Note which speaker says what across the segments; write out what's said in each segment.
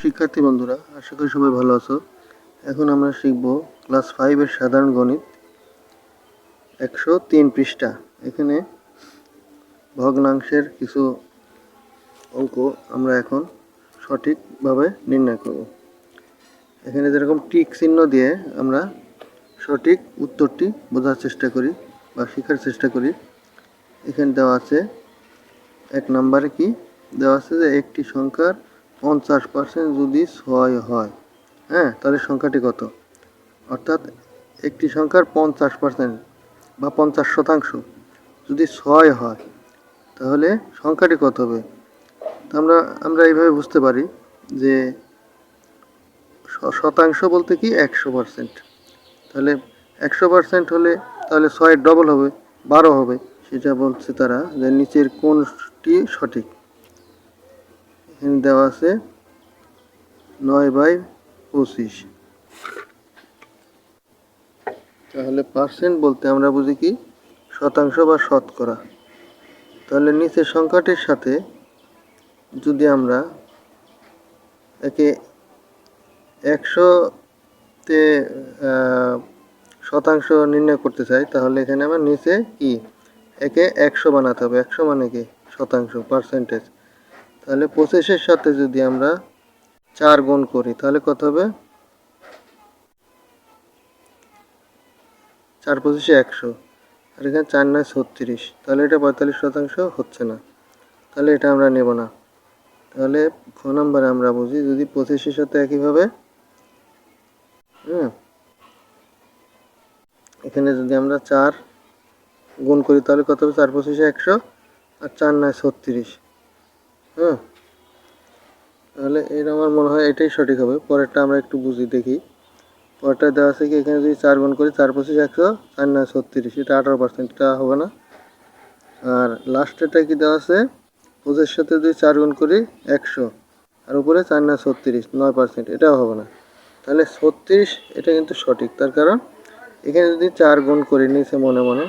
Speaker 1: শিক্ষার্থী বন্ধুরা, আশা করি সবাই ভালো আছো। এখন আমরা শিখব ক্লাস 5 এর সাধারণ গণিত 103 পৃষ্ঠা। এখানে ভগ্নাংশের কিছু অঙ্ক আমরা এখন সঠিকভাবে নির্ণয় করব। এখানে যেরকম টিক চিহ্ন দিয়ে আমরা সঠিক উত্তরটি বোঝার চেষ্টা করি বা শেখার চেষ্টা করি। এখানে দেওয়া আছে 1 নম্বরে কি দেওয়া আছে যে একটি সংখ্যার 50% যদি 6 হয়, তাহলে সংখ্যাটি কত? অর্থাৎ একটি সংখ্যার 50% বা 50% যদি 6 হয় তাহলে সংখ্যাটি কত হবে? তো আমরা এইভাবে বুঝতে পারি যে শতাংশ বলতে কি 100%। তাহলে 100% হলে তাহলে 6 ডবল হবে, 12 হবে। সেটা বলছে তারা যে নিচের কোনটি সঠিক। এখানে দেওয়া আছে 9/25। তাহলে পার্সেন্ট বলতে আমরা বুঝি কি শতাংশ বা শতকরা। তাহলে নিচের সংখ্যাটির সাথে যদি আমরা একে 100-তে শতাংশ নির্ণয় করতে চাই, তাহলে এখানে আমরা নিচে কি একে 100 বানাতে হবে। 100 মানে কি শতাংশ, পার্সেন্টেজ। তাহলে 25-এর সাথে যদি আমরা 4 গুণ করি তাহলে কত হবে? 4 25 100, আর এখানে 4 9 36। তাহলে এটা 45% হচ্ছে না, তাহলে এটা আমরা নেব না। তাহলে খ নম্বরে আমরা বুঝি যদি 25-এর সাথে একইভাবে এখানে যদি আমরা 4 গুণ করি তাহলে কত হবে? 4 25 100 আর 4 9 36। তাহলে এটা আমার মনে হয় এটাই সঠিক হবে। পরেরটা আমরা একটু বুঝি দেখি। পরেরটা দেওয়া আছে কি এখানে যদি 4 গুণ করি 4 25 100 4 9 36, এটা 18%, এটা হবে না। আর লাস্টেরটা কি দেওয়া আছে 25-এর সাথে যদি 4 গুণ করি 100 আর উপরে 4 9 36, 9%, এটাও হবে না। তাহলে 36 এটা কিন্তু সঠিক। তার কারণ এখানে যদি 4 গুণ করি নিচে মনে মনে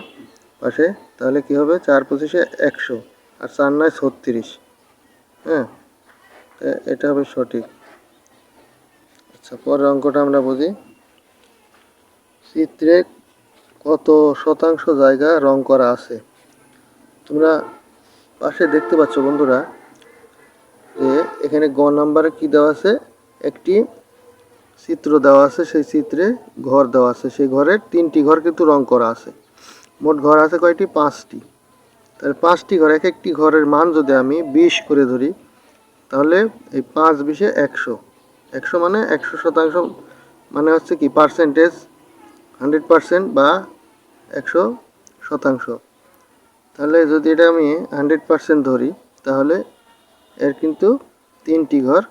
Speaker 1: পাশে, তাহলে কি হবে? 4 25-এ 100 আর 4 9 36। এটা হবে সঠিক। আচ্ছা, পরের অঙ্কটা আমরা বুঝি। চিত্রে কত শতাংশ জায়গা রং করা আছে? তোমরা পাশে দেখতে পাচ্ছ বন্ধুরা যে এখানে গ নাম্বারে কি দেওয়া আছে? একটি চিত্র দেওয়া আছে, সেই চিত্রে ঘর দেওয়া আছে, সেই ঘরের 3টি ঘর কিন্তু রং করা আছে। মোট ঘর আছে কয়টি? 5টি। তাহলে 5টি ঘর, এক একটি ঘরের মান যদি আমি 20 করে ধরি তাহলে এই 5 20-এ 100। 100 মানে 100%, মানে হচ্ছে কি পার্সেন্টেজ 100% বা 100%। তাহলে যদি এটা আমি 100% ধরি তাহলে এর কিন্তু 3টি ঘর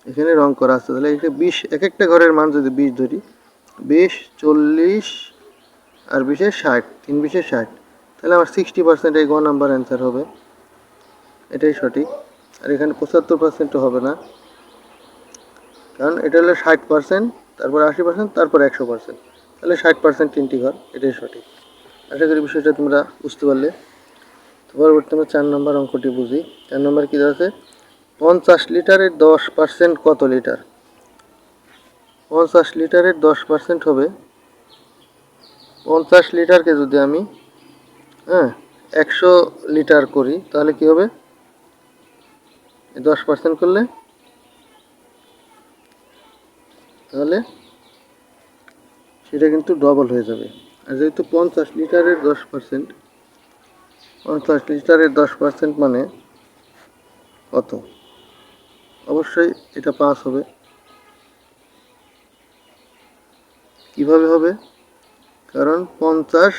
Speaker 1: এখানে রং করা আছে। তাহলে এটা 20, এক একটা ঘরের মান যদি 20 ধরি, 20 40 আর 20-এ 60, 3 20-এ 60, তাহলে আমার 60% এই গ নাম্বার অ্যান্সার হবে। এটাই সঠিক। আর এখানে 75% হবে না, কারণ এটা হলো 60%, তারপর 80%, তারপর 100%। তাহলে 60% 3টি ঘর, এটাই সঠিক। আশা করি বিষয়টা তোমরা বুঝতে পারলে। তো পরবর্তী আমরা 4 নম্বর অঙ্কটি বুঝি। 4 নম্বর কী দেওয়া আছে? 50 লিটারের 10% কত লিটার? 50 লিটারের 10% হবে 50 লিটারকে যদি আমি 100 লিটার করি তাহলে কি হবে? 10% করলে তাহলে সেটা কিন্তু ডবল হয়ে যাবে। আর যেহেতু 50 লিটারের 10%, 50 লিটারের 10% মানে কত? অবশ্যই এটা 5 হবে। কিভাবে হবে? কারণ 50,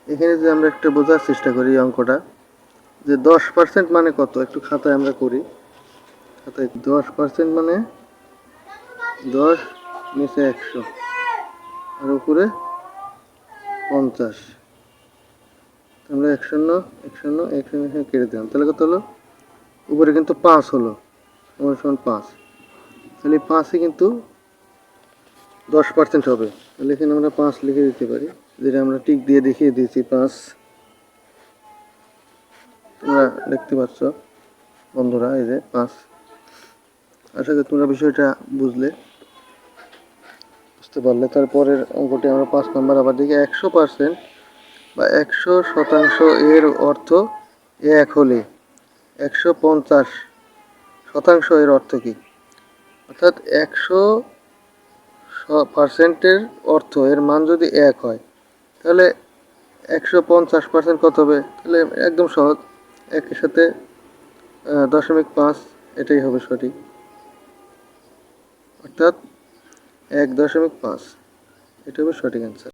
Speaker 1: এখানে যে আমরা একটা বোঝার চেষ্টা করি এই অঙ্কটা, যে 10% মানে কত? একটু খাতায় আমরা করি। খাতায় 10% মানে 10 নিচে 100 আর উপরে 50। আমরা 1 শূন্য কেটে দিলাম, তাহলে কত হলো? উপরে কিন্তু 5 হলো, সমান 5। তাহলে 5-ই কিন্তু 10% হবে। তাহলে এখানে আমরা 5 লিখে দিতে পারি, যেটা আমরা টিক দিয়ে দেখিয়ে দিয়েছি 5। তোমরা দেখতে পাচ্ছ বন্ধুরা, এই যে 5। আশা করি তোমরা বিষয়টা বুঝতে পারলে। তারপরের অঙ্কটি আমরা 5 নম্বর আবার দেখি। 100% বা 100% এর অর্থ 1 হলে 150% এর অর্থ কি? অর্থাৎ 100%-এর অর্থ এর মান যদি 1 হয় তাহলে 150% কত হবে? তাহলে একদম সহজ, 1-এর সাথে 0.5 এটাই হবে সঠিক, অর্থাৎ 1.5 এটা হবে সঠিক অ্যান্সার।